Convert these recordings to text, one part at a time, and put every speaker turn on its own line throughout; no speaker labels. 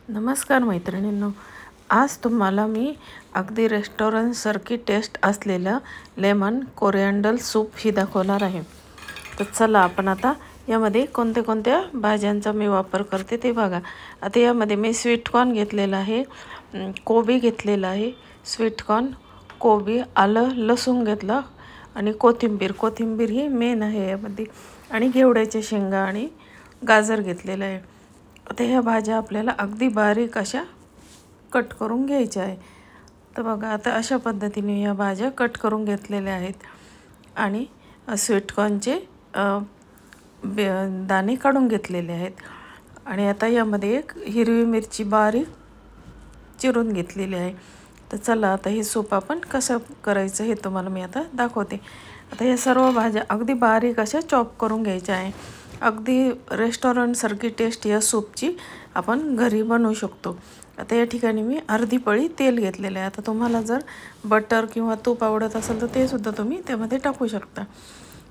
नमस्कार मैत्रिणींनो, आज तुम्हाला मी अगदी रेस्टॉरंटसारखी टेस्ट असलेलं लेमन कोरिअँडर सूप ही दाखवणार आहे। तर चला आपण आता यामध्ये कोणत्या भाज्यांचा मी वापर करते ते बघा। आता यामध्ये मी स्वीट कॉर्न घेतलेला आहे, कोबी घेतलेला आहे, स्वीट कॉर्न, कोबी, आलं, लसूण घेतलं आणि कोथिंबीर ही मेन आहे यामध्ये, आणि घेवड्याच्या शेंगा आणि गाजर घेतलेलं आहे। आता ह्या भाज्या आपल्याला अगदी बारीक अशा कट करून घ्यायच्या आहे। तर बघा, आता अशा पद्धतीने ह्या भाज्या कट करून घेतलेल्या आहेत आणि स्वीट कॉर्नचे दाणे काढून घेतलेले आहेत। आणि आता यामध्ये एक हिरवी मिरची बारीक चिरून घेतलेली आहे। तर चला आता हे सूप आपण कसं करायचं हे तुम्हाला मी आता दाखवते। आता या सर्व भाज्या अगदी बारीक अशा चॉप करून घ्यायच्या आहे। अगदी रेस्टॉरंटसारखी टेस्ट या सूपची आपण घरी बनवू शकतो। आता या ठिकाणी मी अर्धी पळी तेल घेतलेलं आहे। आता तुम्हाला जर बटर किंवा तूप आवडत असेल तर ते सुद्धा तुम्ही त्यामध्ये टाकू शकता।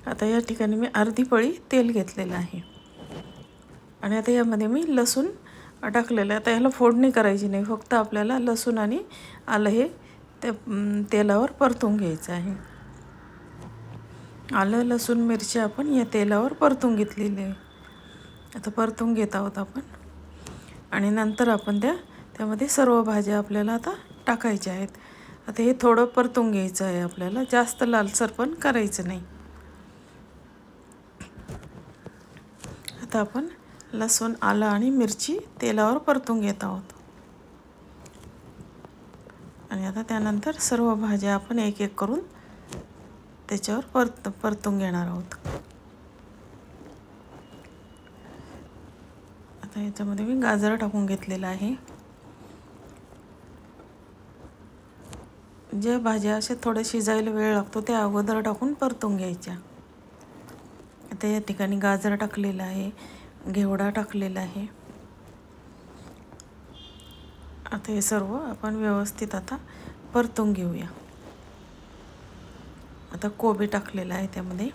आता या ठिकाणी मी अर्धी पळी तेल घेतलेलं आहे आणि आता यामध्ये मी लसूण टाकलेलं आहे। आता याला फोडणी करायची नाही, फक्त आपल्याला लसूण आणि आलं हे तेलावर परतून घ्यायचं आहे। आलं, लसूण, मिरची आपण या तेलावर परतून घेतलेली आहे। आता परतून घेत आहोत आपण आणि नंतर आपण त्यामध्ये सर्व भाज्या आपल्याला आता टाकायच्या आहेत। आता हे थोडं परतून घ्यायचं आहे आपल्याला, जास्त लालसर पण करायचं नाही। आता आपण लसूण, आलं आणि मिरची तेलावर परतून घेत आहोत आणि आता त्यानंतर सर्व भाज्या आपण एक एक करून त्याच्यावर परतून घेणार आहोत। आता याच्यामध्ये मी गाजर टाकून घेतलेला आहे। ज्या भाज्या अशा थोडे शिजायला वेळ लागतो त्या अगोदर टाकून परतून घ्यायच्या। आता या ठिकाणी गाजर टाकलेला आहे, घेवडा टाकलेला आहे। आता हे सर्व आपण व्यवस्थित आता परतून घेऊया। आता कोबी टाकलेला आहे त्यामध्ये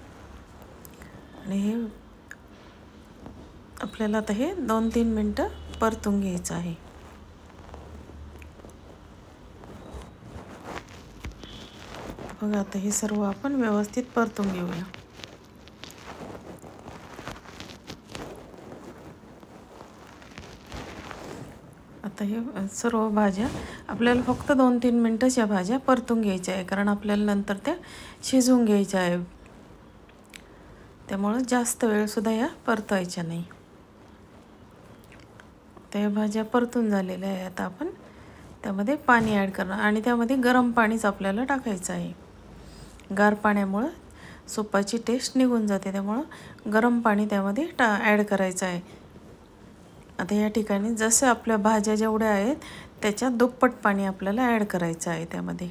आणि हे आपल्याला आता हे 2-3 मिनटं परतून घ्यायचं आहे। बघा, आता हे सर्व आपण व्यवस्थित परतून घेऊया। आता हे सर्व भाज्या आपल्याला फक्त 2-3 मिनटं या भाज्या परतून घ्यायच्या आहे, कारण आपल्याला नंतर त्या शिजवून घ्यायच्या आहे, त्यामुळे जास्त वेळ सुद्धा या परतायच्या नाही। त्या भाज्या परतून झालेल्या आहे। आता आपण त्यामध्ये पाणी ॲड करणार आणि त्यामध्ये गरम पाणीच आपल्याला टाकायचं आहे। गार पाण्यामुळे सूपाची टेस्ट निघून जाते, त्यामुळे गरम पाणी त्यामध्ये ॲड करायचं आहे। आता या ठिकाणी जसे आपल्या भाज्या जेवढ्या आहेत त्याच्या दुप्पट पाणी आपल्याला ॲड करायचं आहे त्यामध्ये।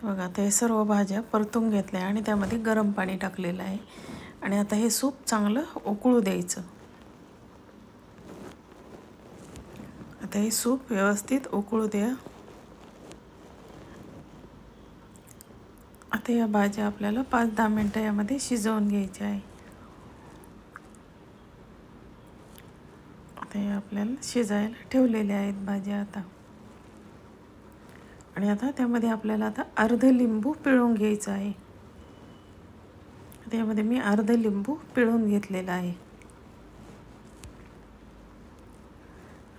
बघा, आता हे सर्व भाज्या परतून घेतल्या आणि त्यामध्ये गरम पाणी टाकलेलं आहे आणि आता हे सूप चांगलं उकळू द्यायचं। आता हे सूप व्यवस्थित उकळू द्या। आता या भाज्या आपल्याला 5-10 मिनटं यामध्ये शिजवून घ्यायच्या आहे। आता हे आपल्याला शिजायला ठेवलेल्या आहेत भाज्या आता, आणि आता त्यामध्ये आपल्याला आता अर्ध लिंबू पिळून घ्यायचं आहे। त्यामध्ये मी अर्ध लिंबू पिळून घेतलेला आहे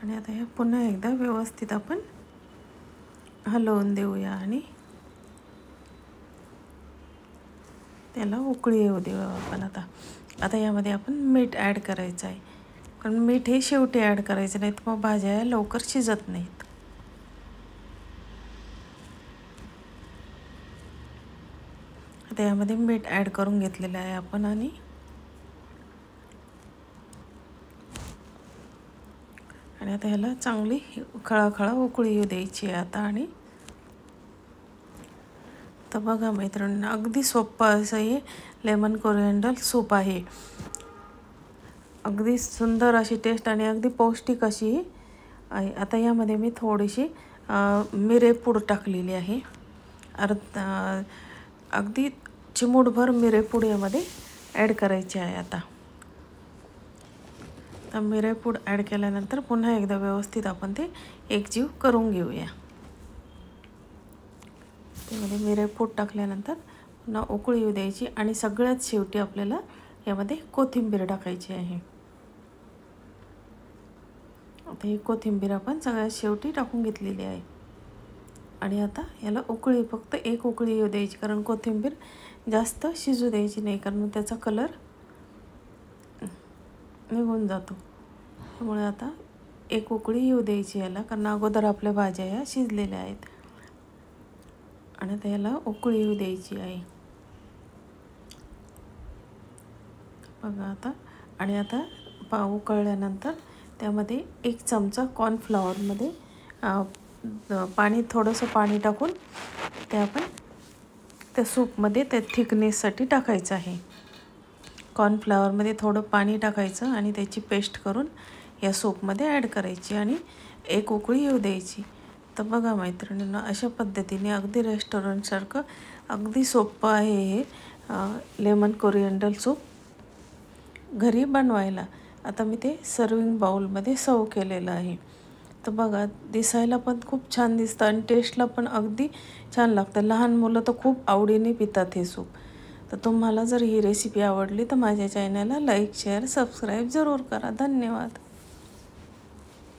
आणि आता हे पुन्हा एकदा व्यवस्थित आपण हलवून देऊया आणि त्याला उकळी येऊ देऊ आपण। आता यामध्ये आपण मीठ ॲड करायचं आहे, कारण मीठ हे शेवटी ॲड करायचं नाही तर मग भाज्या लवकर शिजत नाहीत। आता यामध्ये मीठ ॲड करून घेतलेलं आहे आपण आणि आता ह्याला चांगली खळाखळा उकळी येऊ द्यायची आहे आता। आणि तर बघा मैत्रिणींनो, अगदी सोपं असं हे लेमन कोरिअँडर सूप आहे। अगदी सुंदर अशी टेस्ट आणि अगदी पौष्टिक अशी आहे। आता यामध्ये मी थोडीशी मिरेपूड टाकलेली आहे, अगदी चिमूटभर मिरेपूड यामध्ये ॲड करायची आहे। आता तर मिरेपूड ॲड केल्यानंतर पुन्हा एकदा व्यवस्थित आपण ते एकजीव करून घेऊया. त्यामध्ये मिरेपूड टाकल्यानंतर पुन्हा उकळी येऊ द्यायची आणि सगळ्यात शेवटी आपल्याला यामध्ये कोथिंबीर टाकायची आहे. आता ही कोथिंबीर आपण सगळ्यात शेवटी टाकून घेतलेली आहे. आणि आता याला उकळी फक्त एक उकळी येऊ द्यायची, कारण कोथिंबीर जास्त शिजू द्यायची नाही, कारण त्याचा कलर निघून जातो. त्यामुळे आता एक उकळी येऊ द्यायची याला, कारण अगोदर आपल्या भाज्या या शिजलेल्या आहेत. आणि आता याला उकळी येऊ द्यायची आहे बघा आता. आणि आता उकळल्यानंतर त्यामध्ये 1 चमचा कॉर्नफ्लॉवरमध्ये थोडंसं पाणी टाकून ते आपण त्या सूपमध्ये त्या थिकनेससाठी टाकायचं आहे. कॉर्नफ्लॉवरमध्ये थोडं पाणी टाकायचं आणि त्याची पेस्ट करून या सूपमध्ये ॲड करायची आणि एक उकळी येऊ द्यायची. तर बघा मैत्रिणींनो, अशा पद्धतीने अगदी रेस्टॉरंटसारखं अगदी सोपं आहे हे लेमन कोरिएंडर सूप घरी बनवायला. आता मी ते सर्विंग बाउलमध्ये सर्व केलेलं आहे. तर बघा, दिसायला पण खूप छान दिसतं आणि टेस्टला पण अगदी छान लागतं. लहान मुलं तर खूप आवडीने पितात हे सूप. तर तुम्हाला जर ही रेसिपी आवडली तर माझ्या चॅनलला लाईक, शेअर, सबस्क्राईब जरूर करा. धन्यवाद.